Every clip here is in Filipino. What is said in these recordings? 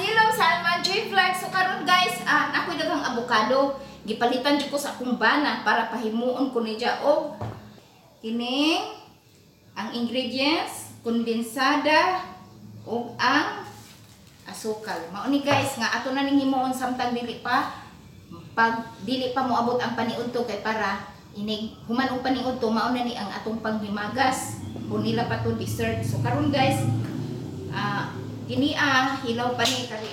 Silom Salma J Vlog. So karon guys, ako daghang avocado. Gipalitan jud ko sa akong bana para pahimuon ko ni og kining ang ingredients, kondensada ug ang asukal. Mao ni guys nga ato na ning himuon samtang dili pa moabot ang paniudto kay para inig human og paniudto mao na ni ang atong panghimagas kung nila pa to dessert. So karon guys, kini hilaw pa ni kali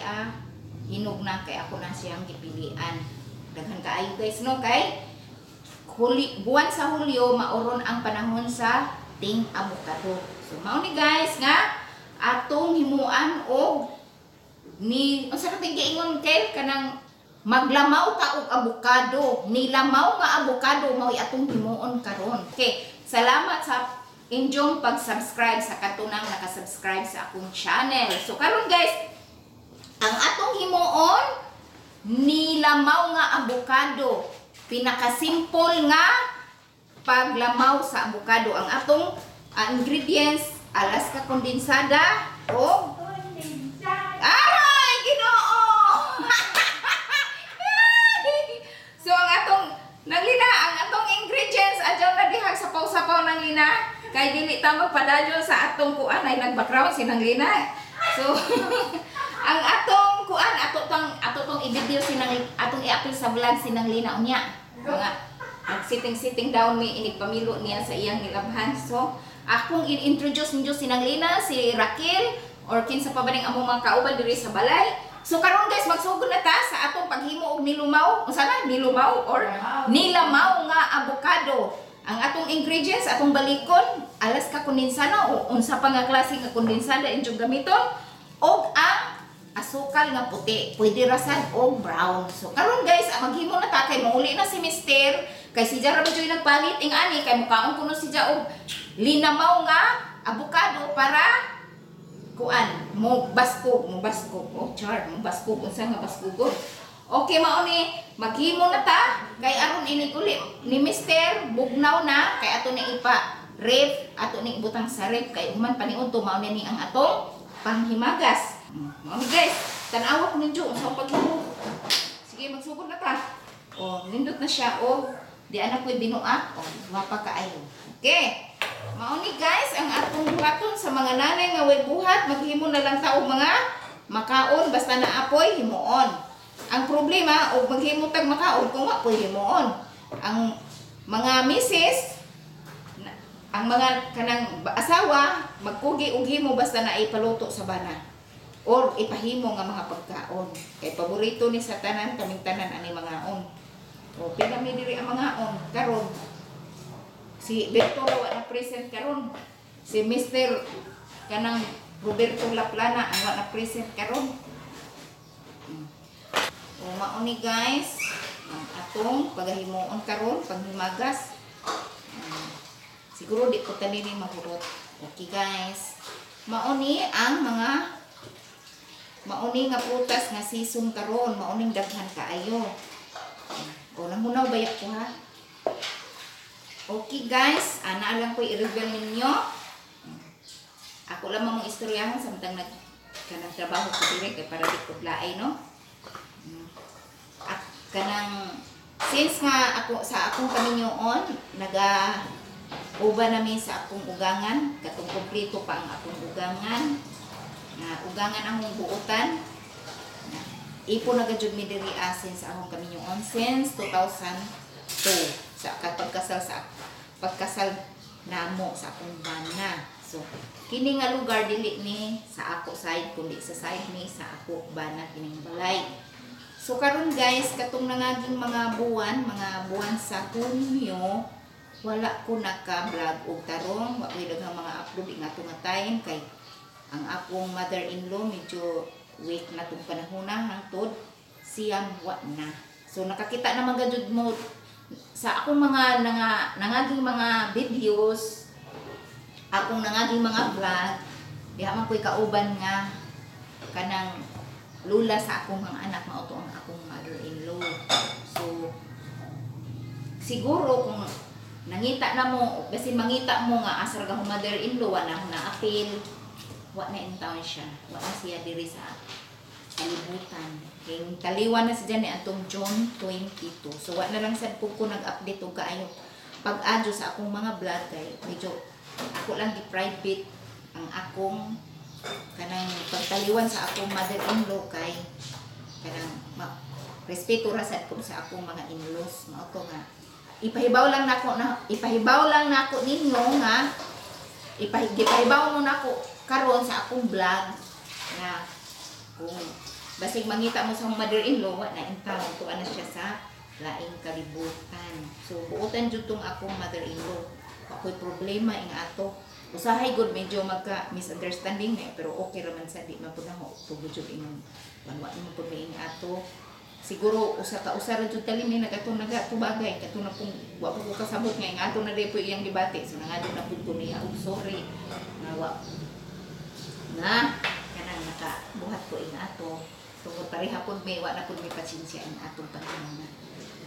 hinog na kay ako na siyang gipilian. Daghan kaayo guys no kay buwan sa Hulyo maoron ang panahon sa ting avocado. So mao ni guys nga atong himuan og ni unsa ka giingon kay kanang maglamaw ta og avocado, nilamaw nga avocado mao atong himuon karon. Okay, salamat sa inyong pag-subscribe sa katunang naka-subscribe sa akong channel. So karon guys, ang atong himuon nilamaw nga avocado. Pinaka-simple nga paglamaw sa avocado. Ang atong ingredients, alas ka kondensada o aray Ginoo. So ang atong ingredients adyaw na dihang sapaw-sapaw ng lina. Kay dili ta magpadadyo sa atong kuan ay nag-background sinang lina. So ang atong kuan ato tong i-video sinang atong i-upload sa vlog sinang lina unya. Nga nag-sitting down mi inigpamilo niya sa iyang nilabhan. So akong i-introduce ninyo sinang lina si Raquel or kinsa pa baning among mga kauban diri sa balay. So karon guys, magsugod na ta sa atong paghimo og nilumaw. Unsa na? Nilumaw or nilamaw nga avocado. Ang atong ingredients, atong balikon, alas ka kondensada o unsa pa nga klase nga kondensada inyong gamiton og ang asukal nga puti. Pwede rasad og brown. So karon guys, maghimo na ta kay mauli na si Mister. Kay si Jara Bajoy nagpalit ing ani kay mukaon kuno si Ja og linamaw nga avocado para kuan mo baskog oh char mo baskog unsa nga baskog. Okay mao ni maghimo na ta kay aron ini uli ni Mister bugnaw na kay ato ni ipa ref ato ni ibutang sa ref kay human paniudto mao ni ang atong panghimagas. Mao ni guys, tan-awa ko ninyo unsa paghimo. Sige magsugod na ta. Oh nindot na siya oh di ana koy binuak oh wapa kaayo. Okay. Mao ni guys ang atong buhaton sa mga nanay nga way buhat maghimo na lang ta og mga makaon basta naapoy himuon. Ang problema og maghimo tag makaon kung wa poy himuon. Ang mga misis ang mga kanang asawa magkugi og himo basta na ipaluto sa bana or ipahimo nga mga pagkaon. Kay paborito ni sa tanan kaming tanan ani mga on. O pinami diri ang mga on karon. Si Berto wa na present karon. Si Mr. kanang Roberto Laplana ang wa na present karon. O mao ni guys, ang atong pagahimuon karon panghimagas. Siguro di ko tani ni mahurot. Okay guys. Mao ni ang mga nga prutas nga season karon, mao ning daghan kaayo. O namunaw bayak ko ha. Okay guys, ana lang ko i-reveal ninyo. Ako lang mong istoryahan samtang kanang trabaho ko dire kay para di ko laay no. At kanang since nga ako sa akong kaminyoon uba nami sa akong ugangan, katong kompleto pa ang akong ugangan. Ugangan ang buutan. Ipo na gajud mi diri since akong kaminyoon since 2002 sa pagkasal namo sa akong bana. So kini nga lugar dili ni sa ako side kundi sa side ni sa ako bana kining balay. So karon guys, katong nangaging mga buwan sa Hunyo, wala ko naka-vlog og tarong, wa koy daghang mga upload ing atong time kay ang akong mother-in-law medyo weak na tong panahon hangtod siyang wa na. So nakakita naman gajud mo sa akong mga nangaging mga videos, akong nangaging mga vlog, diha man ko'y kauban nga kanang lula sa akong mga anak mao to ang akong mother-in-law. So siguro kung nangita na mo, basin mangita mo nga asar ka mother-in-law wa na appeal, wa na in town siya, wa na siya diri sa kalibutan. Kaya taliwan na sa dyan atong June 22. So wa na lang sad po ko nag-update og kaayo pag-adyo sa akong mga vlog kay medyo ako lang di-private ang akong kanang pagtaliwan sa akong mother-in-law kay kanang respeto ra sad ko sa akong mga in-laws mao to nga ipahibaw lang nako ninyo nga ipahibaw mo nako karon sa akong vlog na kung basig mangita mo sa mother-in-law wa na intaw tuwa na siya sa laing kalibutan. So buotan jud tong akong mother-in-law ako'y problema ing ato usahay good medyo magka misunderstanding pero okay ra man sa di man pud nako tugod jud ingon wanwa mo pud ing ato siguro usa ra jud talimi nagatubagay kato na kung wa ko kasabot nga ing ato na di po iyang debate so nangadto na pud ko niya og sorry nga wa na kanang nakabuhat ko ing ato tungod pareha pud may wa na pud may pasyensya ing atong paghinana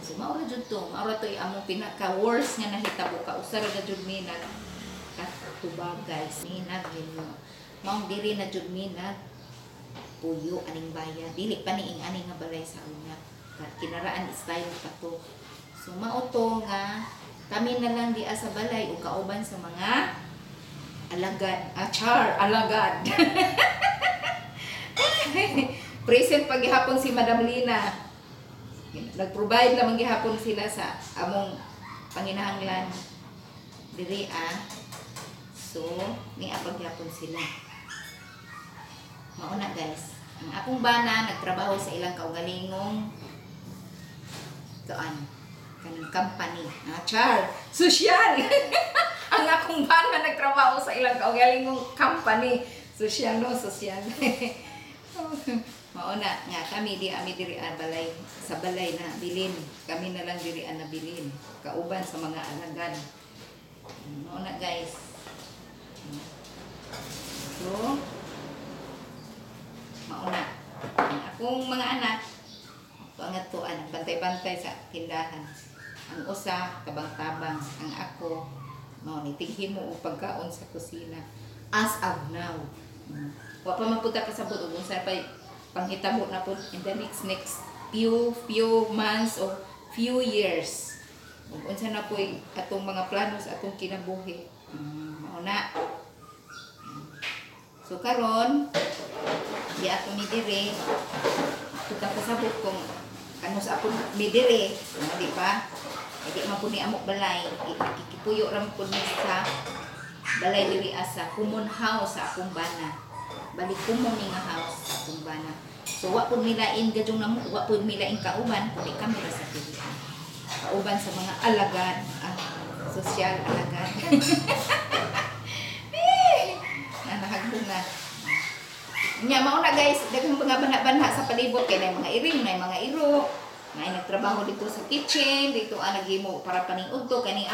so maura jud to among pinaka worst nga nahitabo ka usa ra jud mi katubagay minag ninyo maong diri na jud mi puyo aning bayan dili pa niing ani nga balay sa una kinaraan style pa to so mao to nga kami na lang di sa balay ug kauban sa mga alagad alagad present paghihapon si Madam Lina nag-provide lamang gihapon sila sa among panginahanglan diri so ni paghihapon sila mauna guys ang akong bana nagtrabaho sa ilang kaugalingong kanang company social ang akong bana nagtrabaho sa ilang kaugalingong company social mauna nga kami diri balay sa balay na bilin kami na lang diri na bilin kauban sa mga alagad mauna guys so mauna ang akong mga anak pangatuan bantay-bantay sa tindahan ang usa tabang-tabang ang ako no nitighin mo og pagkaon sa kusina as of now wa pa man pud ta kasabot og unsa pa panghitabo na pud in the next few months or few years ug unsa na po atong mga plano sa atong kinabuhi mauna so karon di ato mi dire kita pasabot kung kano sa akong mi dire di ba di man pud ni amok balay ikipuyo ra pud mi sa balay diri asa common house sa akong bana balik common ni nga house sa akong bana so wa pud milain gadyong namo wa pud milain kauban kundi kami ra sa pilihan kauban sa mga alagad social alagad nahagdong na nya mao na guys daghang mga banha-banha sa palibot kay nay mga iring nay mga iro nay nagtrabaho dito sa kitchen dito naghimo para paningudto kani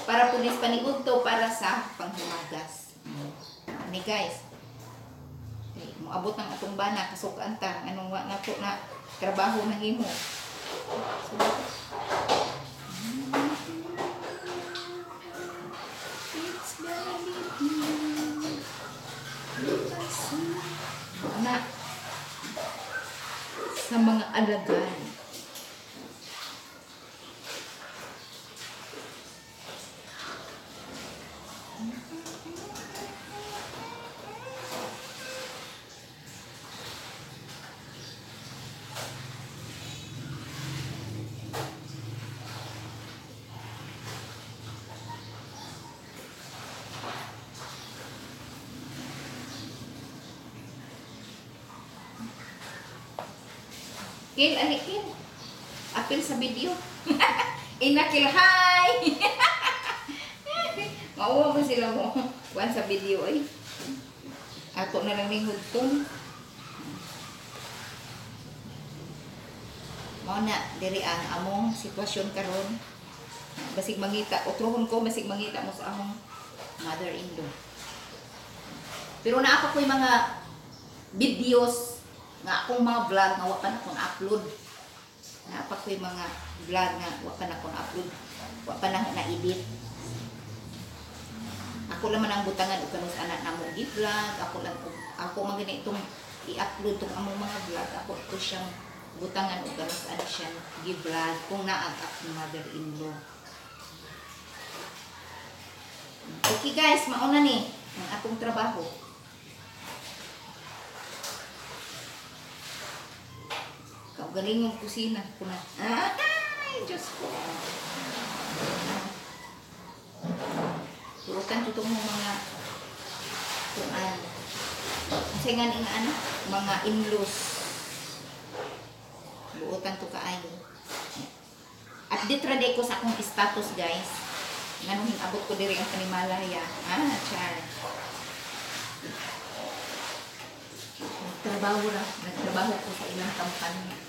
para punis paningudto para sa panghumagas ni guys moabot ng atong bana kasukaan ta anong wa na po na trabaho na himo so, na sa mga alagad Kil, Kil. Apil sa video. Inakil, hi! Mauwa mo sila mo. Kuan sa video, ay. Ako na lang ning hudton. Mao na, diri ang among sitwasyon karon. Basig mangita, utrohon ko, basig mangita mo sa among mother-in-law. Pero naa pa ko'y mga videos nga akong mga vlog nga wa pa na akong upload. Na pa ko'y mga vlog nga wa pa na akong upload. Wa pa na na-edit. Ako lang man ang butangan o kanus anak na mo gi-vlog. Ako man ganitong i-upload tong among mga vlog. Ako to siyang butangan o ganas ano siya gi-vlog kung naag akong mother-in-law. Okay guys, mauna ni ang akong trabaho. Galing yung kusina ko na. Ay, Diyos ko. Turutan ko itong mga tuan. Kasi nga nga ano, mga in-laws. Buutan to kaayo. Update raday ko sa akong status guys. Nga nung abot ko diri ang Kanimalaya. Char. Nagtrabaho ko sa ilang kampanya.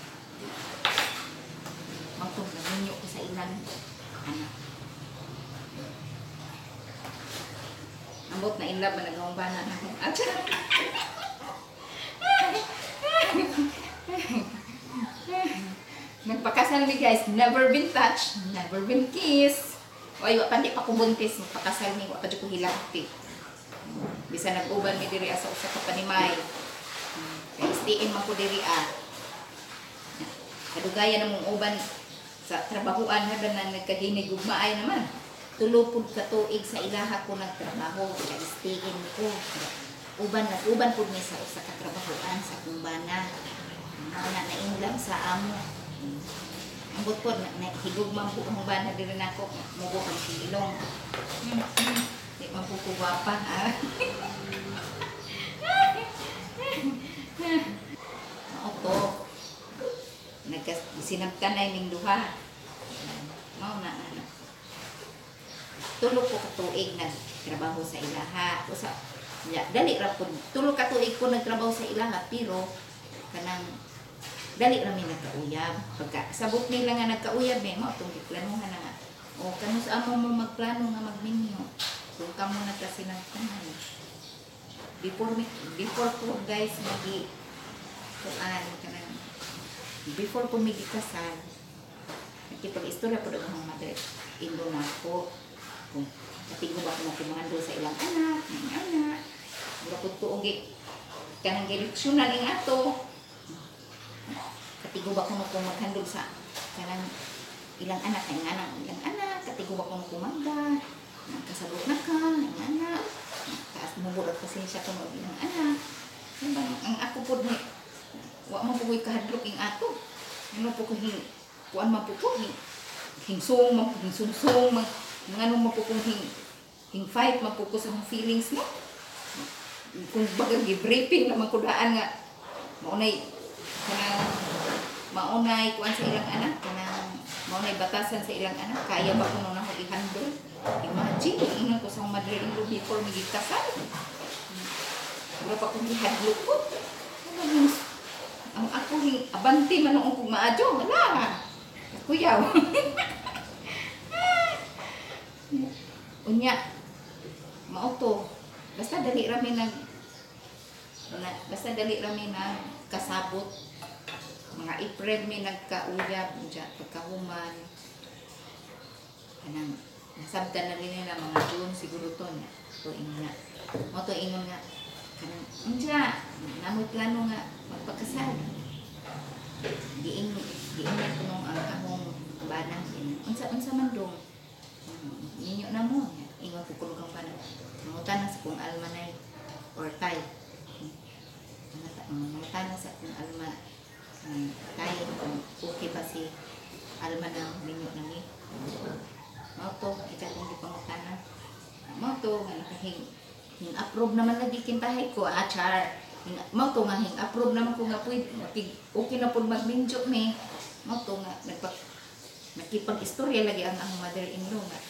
Magtong naminyo ko sa ilang anak. Ambot na in love, nagawang bana na ako. Nagpakasal mi guys, never been touched, never been kissed. O ay, pandi pa ko buntis, magpakasal mi, wapadyo ko hilakti. Bisa nag-uban mi diri sa usa ka panimay. Kaya istiin man ko diri kadugayan namong uban sa trabahoan haban na nagkahinig ug maay naman. Tulupod ka tuig sa ilaha ko nagtrabaho, kaya istiin ko. Uban pud mi sa usa ka trabahoan sa kumbana. Na inlove sa amo. Ambot po na higugmang po ang bana diri nako mubo ang silong. Di man po kuwapa Opo. Sinabtan na yung duha. Mao na ano. Tulog ko katuig nagtrabaho sa ilaha. Usa, dali ra po. Tulog katuig ko nagtrabaho sa ilaha pero kanang dali ra mi nagkauyab. Pagka sabot nila nga nagkauyab mao tong giplanuhan na nga. O kanu sa amo mo magplano nga magminyo. Kung kamo na kasi nagtanan. Before po guys magi kanang before po migi kasal nakipag-istorya po daw mga mother-in-law na po kung katigo ba ko kumando sa ilang anak ng anak murapod ko ugi kanang direksyonan ing ato katigo ba ko maghandog sa kanang ilang anak ng anak ilang anak katigo ba ko kumanda kasabot na ka ng anak taas muburat kasi siya kung ilang anak ang ako po ni wa man po ko'y kahadlok ing ato. Ano po ko kuan man po ko hingsong man po hingsungsong ngano man po kung fight man po ko sa feelings mo. Kung baga gi-briefing naman ko daan nga maunay kuan sa ilang anak maunay batasan sa ilang anak kaya ba kuno na ko i-handle. Imagine ina ko sa mother-in-law before migi kasal. Wala pa kong ihadlok ko. Ang ako abanti man ang kong maadyo. Wala. Kuyaw. Unya. Mauto. Basta dali rami kasabot. Mga April may nagkauyab. Pagkahuman. Kanang nasabdan na rin nila mga June siguro to niya. Ito ingon nga. Kanang namoy plano nga magpakasal. Diin ko nung ang akong banang unsa man dong ninyo na mo ingon ko kulog ang banang mangutan sa kung almanay or tay mangutan sa kung alma tay okay ba si alma na ninyo nang mao to kita kung di pangutan mao to nga nakahing approve naman na di kintahay ko char mao to nga approve naman ko nga pwede okay na pud magminjo me mao to nga nakipag-istorya lagi ang mother-in-law nga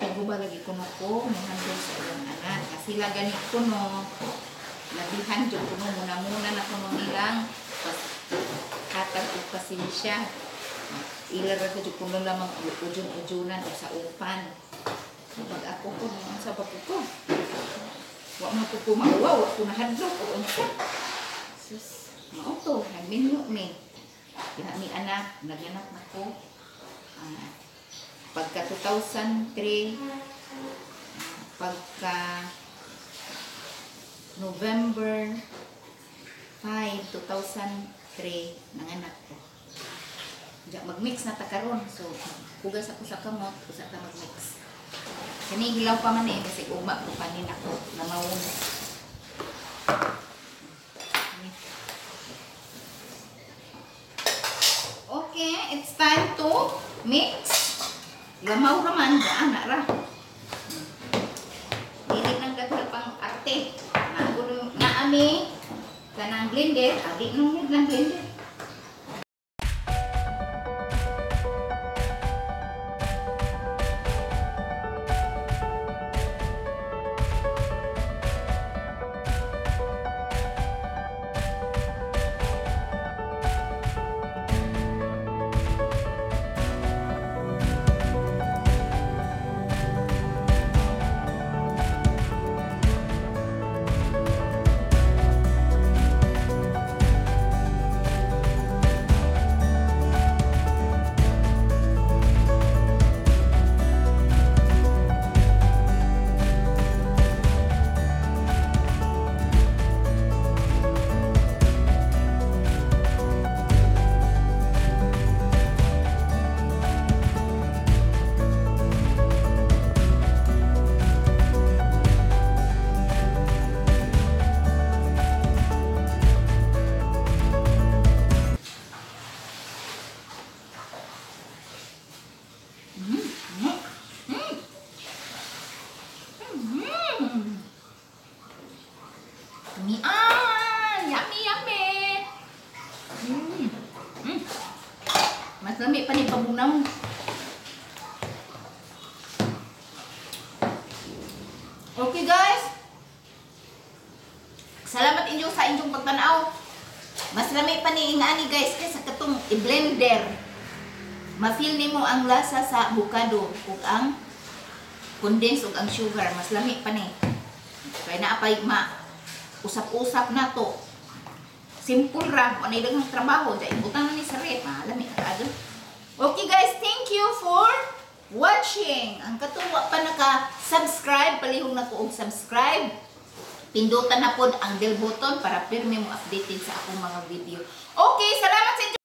tigo ba lagi ko handle sa ilang anak kasi lagani ko labihan jud ko muna na ko nilang pas hatag ko pasensya ilara ko jud ko lamang ujunan o sa upan pag ako ko sa ko wa man po kumauwa, wa po nahadlok o unsa. Sus, mao to, nagminyo mi. Kaya mi anak, naganak na ko. Pagka 2003, pagka November 2003 nanganak ko. Diya mag-mix na ta karon. So hugas ako sa kamot, usa ta mag-mix. Kani hilaw pa man kasi ugma ko panin ako na mawon. Okay, it's time to mix. Lamaw raman daan na ra. Dili nang dagdag pang arte. Na ami kanang blender, abi nung ng blender. Yummy! Mas lami pa ni pabunaw. Okay guys. Salamat inyo sa inyong pagtanaw. Mas lami pa ni ingani guys kaysa katong i-blender. Ma-feel nimo ang lasa sa avocado ug ang condensed ug ang sugar. Mas lami pa ni. Kaya naapay usap-usap na to. Simple ra, wala daghang trabaho, dai butang na ni sa ref, lami ka agad. Okay guys, thank you for watching. Ang katuwa pa naka-subscribe, palihog na ko og subscribe. Pindutan na pod ang bell button para pirmi mo updated sa akong mga video. Okay, salamat sa inyo.